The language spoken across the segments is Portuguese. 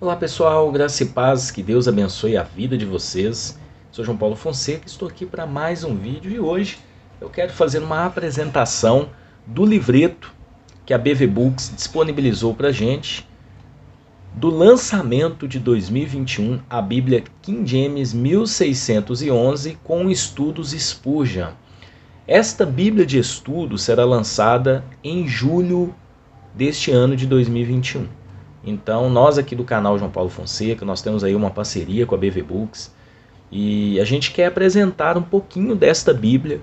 Olá pessoal, graça e paz, que Deus abençoe a vida de vocês. Sou João Paulo Fonseca, estou aqui para mais um vídeo e hoje eu quero fazer uma apresentação do livreto que a BV Books disponibilizou para a gente, do lançamento de 2021, a Bíblia King James 1611 com estudos Spurgeon. Esta Bíblia de estudo será lançada em julho deste ano de 2021. Então, nós aqui do canal João Paulo Fonseca, nós temos aí uma parceria com a BV Books e a gente quer apresentar um pouquinho desta Bíblia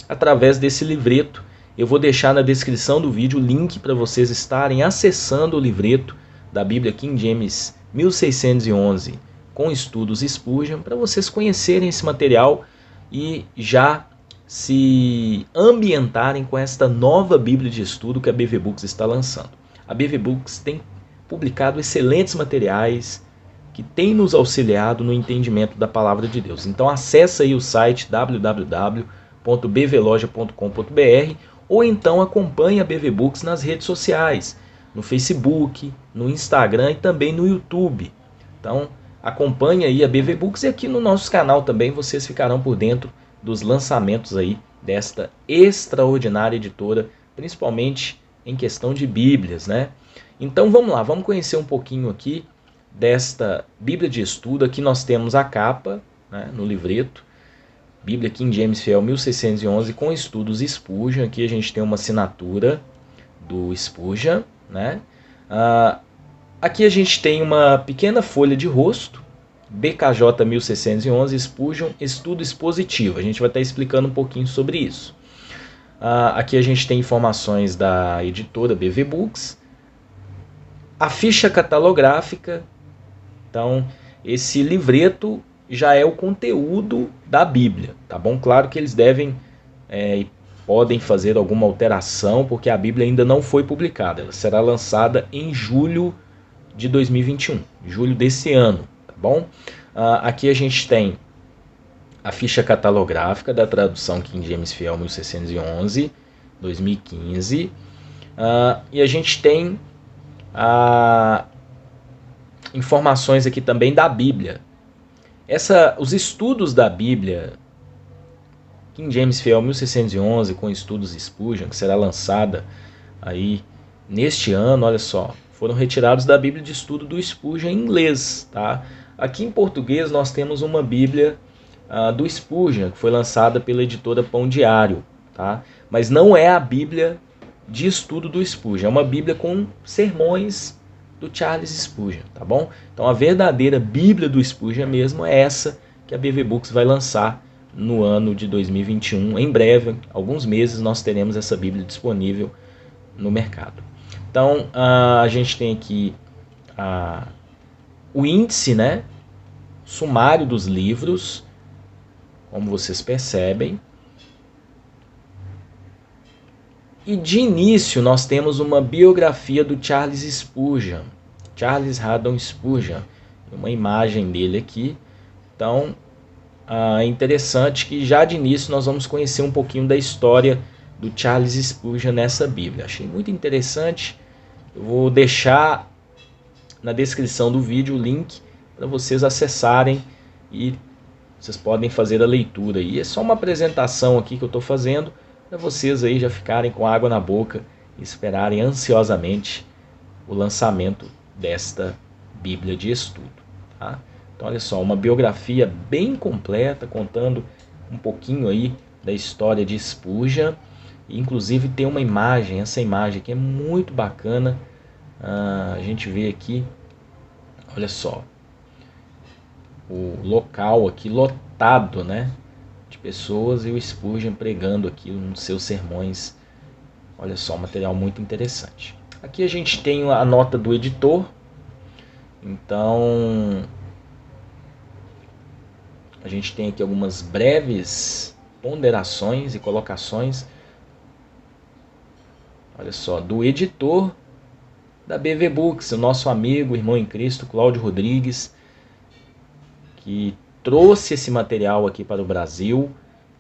através desse livreto. Eu vou deixar na descrição do vídeo o link para vocês estarem acessando o livreto da Bíblia King James 1611 com estudos Spurgeon, para vocês conhecerem esse material e já se ambientarem com esta nova Bíblia de estudo que a BV Books está lançando. A BV Books tem publicado excelentes materiais que têm nos auxiliado no entendimento da palavra de Deus. Então acessa aí o site www.bvloja.com.br ou então acompanhe a BV Books nas redes sociais, no Facebook, no Instagram e também no YouTube. Então acompanhe aí a BV Books e aqui no nosso canal também vocês ficarão por dentro dos lançamentos aí desta extraordinária editora, principalmente em questão de Bíblias, né? Então vamos lá, vamos conhecer um pouquinho aqui desta Bíblia de estudo. Aqui nós temos a capa, né, no livreto, Bíblia King James Fiel 1611 com estudos Spurgeon. Aqui a gente tem uma assinatura do Spurgeon, né? Aqui a gente tem uma pequena folha de rosto, BKJ 1611 Spurgeon, estudo expositivo. A gente vai estar explicando um pouquinho sobre isso. Aqui a gente tem informações da editora BV Books, a ficha catalográfica. Então, esse livreto já é o conteúdo da Bíblia, tá bom? Claro que eles devem e podem fazer alguma alteração, porque a Bíblia ainda não foi publicada. Ela será lançada em julho de 2021, julho desse ano, tá bom? Aqui a gente tem a ficha catalográfica da tradução King James Fiel 1611, 2015, e a gente tem informações aqui também da Bíblia. Os estudos da Bíblia King James Fiel 1611 com estudos Spurgeon, que será lançada aí neste ano, olha só, foram retirados da Bíblia de estudo do Spurgeon em inglês, tá? Aqui em português nós temos uma Bíblia do Spurgeon, que foi lançada pela editora Pão Diário, tá? Mas não é a Bíblia de estudo do Spurgeon, é uma Bíblia com sermões do Charles Spurgeon, tá bom? Então a verdadeira Bíblia do Spurgeon mesmo é essa que a BV Books vai lançar no ano de 2021. Em breve, alguns meses, nós teremos essa Bíblia disponível no mercado. Então a gente tem aqui o índice, né? Sumário dos livros, como vocês percebem. E de início nós temos uma biografia do Charles Spurgeon, Charles Haddon Spurgeon, uma imagem dele aqui. Então é interessante que já de início nós vamos conhecer um pouquinho da história do Charles Spurgeon nessa Bíblia. Achei muito interessante. Eu vou deixar na descrição do vídeo o link para vocês acessarem e vocês podem fazer a leitura. E é só uma apresentação aqui que eu estou fazendo para vocês aí já ficarem com água na boca e esperarem ansiosamente o lançamento desta Bíblia de estudo, tá? Então olha só, uma biografia bem completa, contando um pouquinho aí da história de Spurgeon. Inclusive tem uma imagem, essa imagem aqui é muito bacana. A gente vê aqui, olha só, o local aqui lotado, né, de pessoas, e o Spurgeon pregando aqui um dos seus sermões. Olha só, um material muito interessante. Aqui a gente tem a nota do editor. Então a gente tem aqui algumas breves ponderações e colocações, olha só, do editor da BV Books, o nosso amigo, irmão em Cristo, Cláudio Rodrigues, que trouxe esse material aqui para o Brasil.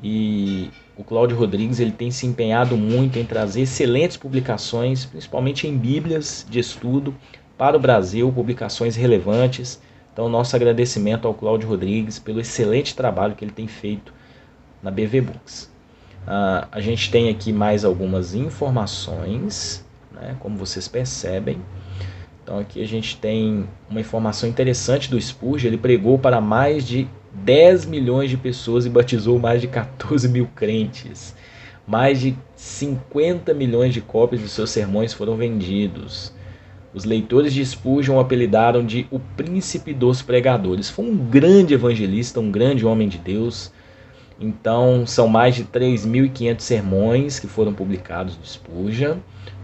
E o Cláudio Rodrigues ele tem se empenhado muito em trazer excelentes publicações, principalmente em Bíblias de estudo, para o Brasil, publicações relevantes. Então, nosso agradecimento ao Cláudio Rodrigues pelo excelente trabalho que ele tem feito na BV Books. A gente tem aqui mais algumas informações, né, como vocês percebem. Então aqui a gente tem uma informação interessante do Spurgeon. Ele pregou para mais de 10 milhões de pessoas e batizou mais de 14 mil crentes. Mais de 50 milhões de cópias de seus sermões foram vendidos. Os leitores de Spurgeon o apelidaram de o príncipe dos pregadores. Foi um grande evangelista, um grande homem de Deus. Então são mais de 3.500 sermões que foram publicados do Spurgeon,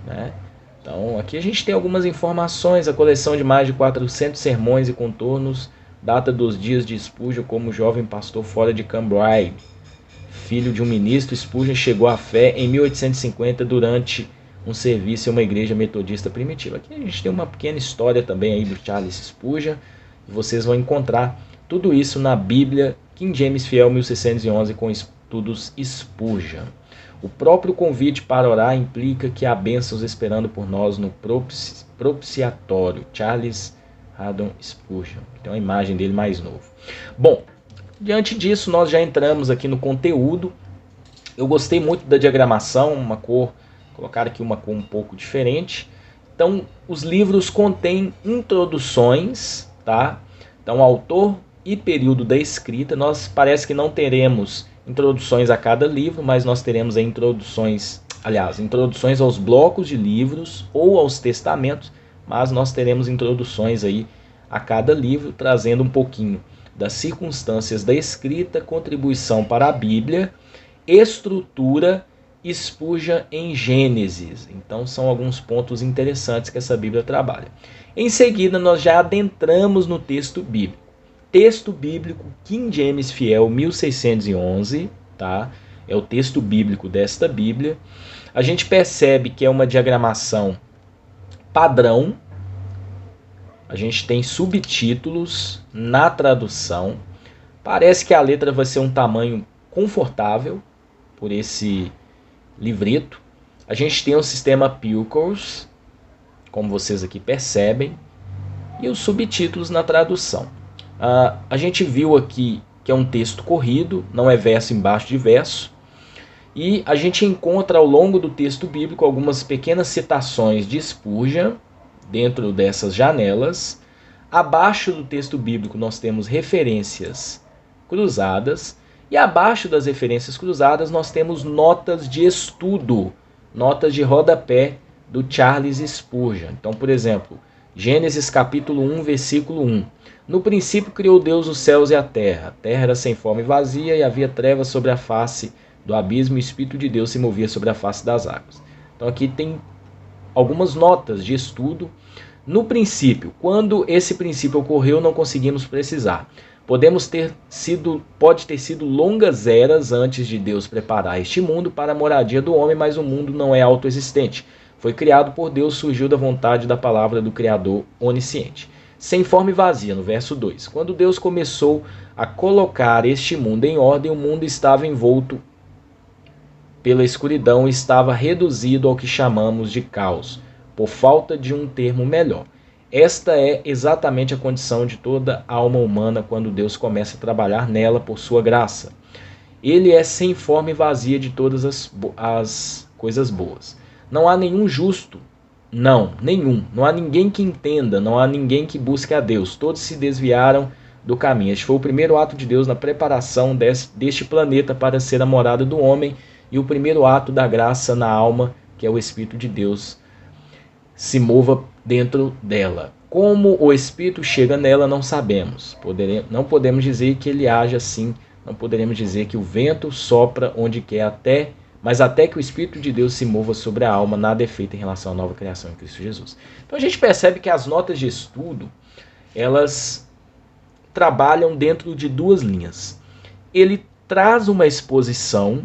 né? Então aqui a gente tem algumas informações. A coleção de mais de 400 sermões e contornos data dos dias de Spurgeon como jovem pastor fora de Cambridge. Filho de um ministro, Spurgeon chegou à fé em 1850 durante um serviço em uma igreja metodista primitiva. Aqui a gente tem uma pequena história também aí do Charles Spurgeon. Vocês vão encontrar tudo isso na Bíblia King James Fiel 1611 com estudos Spurgeon. O próprio convite para orar implica que há bênçãos esperando por nós no propiciatório. Charles Haddon Spurgeon. Tem uma imagem dele mais novo. Bom, diante disso nós já entramos aqui no conteúdo. Eu gostei muito da diagramação, uma cor, colocar aqui uma cor um pouco diferente. Então, os livros contêm introduções, tá? Então, autor e período da escrita. Nós parece que não teremos introduções a cada livro, mas nós teremos introduções aos blocos de livros ou aos testamentos, mas nós teremos introduções aí a cada livro, trazendo um pouquinho das circunstâncias da escrita, contribuição para a Bíblia, estrutura, Spurgeon em Gênesis. Então são alguns pontos interessantes que essa Bíblia trabalha. Em seguida nós já adentramos no texto bíblico. Texto bíblico King James Fiel 1611, tá? É o texto bíblico desta Bíblia. A gente percebe que é uma diagramação padrão. A gente tem subtítulos na tradução. Parece que a letra vai ser um tamanho confortável por esse livreto. A gente tem o sistema Pilcourse, como vocês aqui percebem, e os subtítulos na tradução. A gente viu aqui que é um texto corrido, não é verso embaixo de verso. E a gente encontra ao longo do texto bíblico algumas pequenas citações de Spurgeon dentro dessas janelas. Abaixo do texto bíblico nós temos referências cruzadas. E abaixo das referências cruzadas nós temos notas de estudo, notas de rodapé do Charles Spurgeon. Então, por exemplo, Gênesis capítulo 1, versículo 1. No princípio criou Deus os céus e a terra. A terra era sem forma e vazia, e havia trevas sobre a face do abismo, e o Espírito de Deus se movia sobre a face das águas. Então aqui tem algumas notas de estudo. No princípio, quando esse princípio ocorreu, não conseguimos precisar. Pode ter sido longas eras antes de Deus preparar este mundo para a moradia do homem, mas o mundo não é autoexistente. Foi criado por Deus, surgiu da vontade da palavra do Criador onisciente. Sem forma e vazia, no verso 2. Quando Deus começou a colocar este mundo em ordem, o mundo estava envolto pela escuridão e estava reduzido ao que chamamos de caos, por falta de um termo melhor. Esta é exatamente a condição de toda alma humana quando Deus começa a trabalhar nela por sua graça. Ele é sem forma e vazia de todas as coisas boas. Não há nenhum justo. Não, nenhum. Não há ninguém que entenda, não há ninguém que busque a Deus. Todos se desviaram do caminho. Este foi o primeiro ato de Deus na preparação deste planeta para ser a morada do homem e o primeiro ato da graça na alma, que é o Espírito de Deus, se mova dentro dela. Como o Espírito chega nela, não sabemos. Não podemos dizer que ele age assim, não poderemos dizer que o vento sopra onde quer, mas até que o Espírito de Deus se mova sobre a alma, nada é feito em relação à nova criação em Cristo Jesus. Então a gente percebe que as notas de estudo, elas trabalham dentro de duas linhas. Ele traz uma exposição,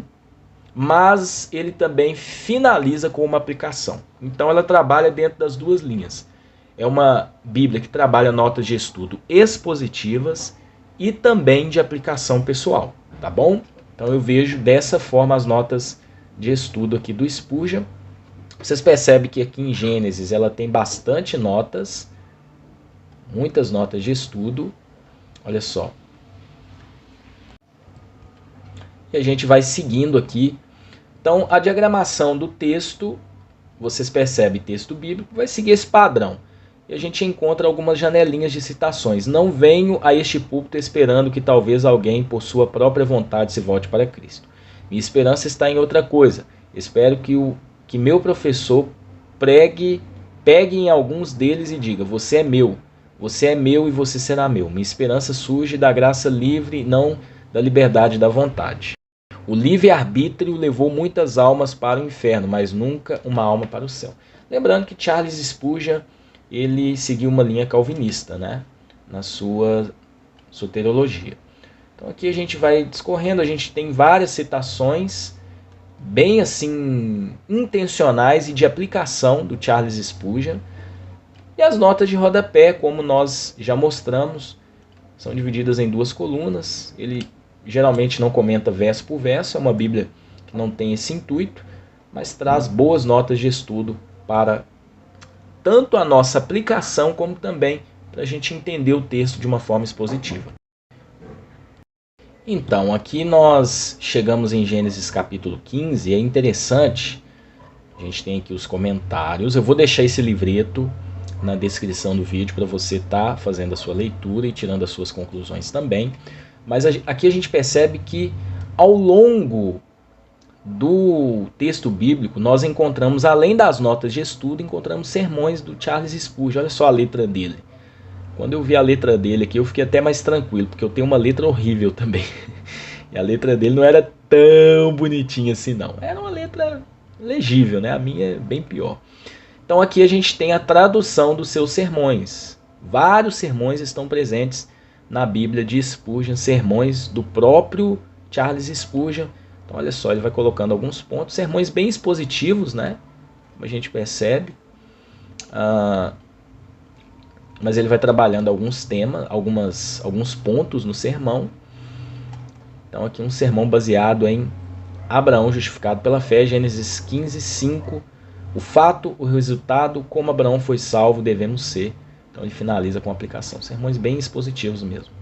mas ele também finaliza com uma aplicação. Então ela trabalha dentro das duas linhas. É uma Bíblia que trabalha notas de estudo expositivas e também de aplicação pessoal, tá bom? Então eu vejo dessa forma as notas de estudo aqui do Spurgeon. Vocês percebem que aqui em Gênesis ela tem bastante notas, muitas notas de estudo. Olha só. E a gente vai seguindo aqui. Então, a diagramação do texto, vocês percebem, texto bíblico, vai seguir esse padrão. E a gente encontra algumas janelinhas de citações. Não venho a este púlpito esperando que talvez alguém, por sua própria vontade, se volte para Cristo. Minha esperança está em outra coisa. Espero que meu professor pegue em alguns deles e diga: você é meu e você será meu. Minha esperança surge da graça livre, não da liberdade da vontade. O livre-arbítrio levou muitas almas para o inferno, mas nunca uma alma para o céu. Lembrando que Charles Spurgeon, ele seguiu uma linha calvinista, né, na sua soteriologia. Então aqui a gente vai discorrendo, a gente tem várias citações bem assim intencionais e de aplicação do Charles Spurgeon. E as notas de rodapé, como nós já mostramos, são divididas em duas colunas. Ele geralmente não comenta verso por verso, é uma Bíblia que não tem esse intuito, mas traz boas notas de estudo para tanto a nossa aplicação, como também para a gente entender o texto de uma forma expositiva. Então, aqui nós chegamos em Gênesis capítulo 15, e é interessante, a gente tem aqui os comentários. Eu vou deixar esse livreto na descrição do vídeo para você estar fazendo a sua leitura e tirando as suas conclusões também. Mas aqui a gente percebe que ao longo do texto bíblico nós encontramos, além das notas de estudo, encontramos sermões do Charles Spurgeon. Olha só a letra dele. Quando eu vi a letra dele aqui, eu fiquei até mais tranquilo, porque eu tenho uma letra horrível também. E a letra dele não era tão bonitinha assim, não. Era uma letra legível, né? A minha é bem pior. Então aqui a gente tem a tradução dos seus sermões. Vários sermões estão presentes na Bíblia de Spurgeon, sermões do próprio Charles Spurgeon. Então olha só, ele vai colocando alguns pontos, sermões bem expositivos, né? Como a gente percebe. Mas ele vai trabalhando alguns temas, alguns pontos no sermão. Então aqui um sermão baseado em Abraão justificado pela fé, Gênesis 15, 5. O fato, o resultado, como Abraão foi salvo, devemos ser. Então ele finaliza com a aplicação. Sermões bem expositivos mesmo.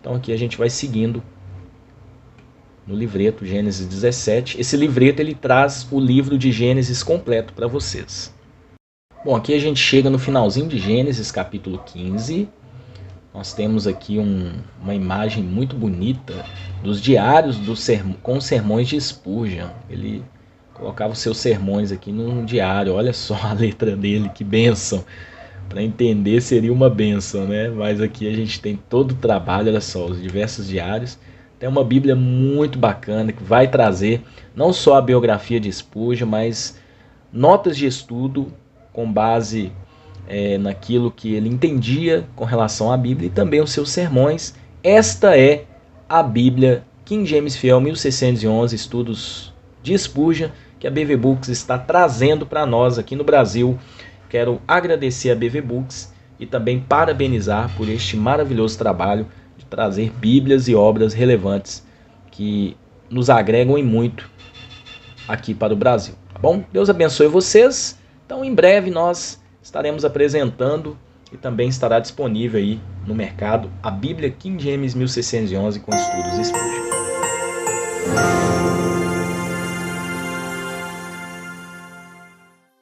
Então aqui a gente vai seguindo no livreto, Gênesis 17. Esse livreto ele traz o livro de Gênesis completo para vocês. Bom, aqui a gente chega no finalzinho de Gênesis, capítulo 15. Nós temos aqui uma imagem muito bonita dos diários com os sermões de Spurgeon. Ele colocava os seus sermões aqui num diário. Olha só a letra dele, que bênção. Para entender seria uma bênção, né? Mas aqui a gente tem todo o trabalho, olha só, os diversos diários. Tem uma Bíblia muito bacana que vai trazer não só a biografia de Spurgeon, mas notas de estudo com base naquilo que ele entendia com relação à Bíblia e também os seus sermões. Esta é a Bíblia King James Fiel 1611, estudos de Spurgeon, que a BV Books está trazendo para nós aqui no Brasil. Quero agradecer a BV Books e também parabenizar por este maravilhoso trabalho de trazer Bíblias e obras relevantes que nos agregam em muito aqui para o Brasil. Tá bom? Deus abençoe vocês. Então, em breve nós estaremos apresentando e também estará disponível aí no mercado a Bíblia King James 1611 com estudos Spurgeon.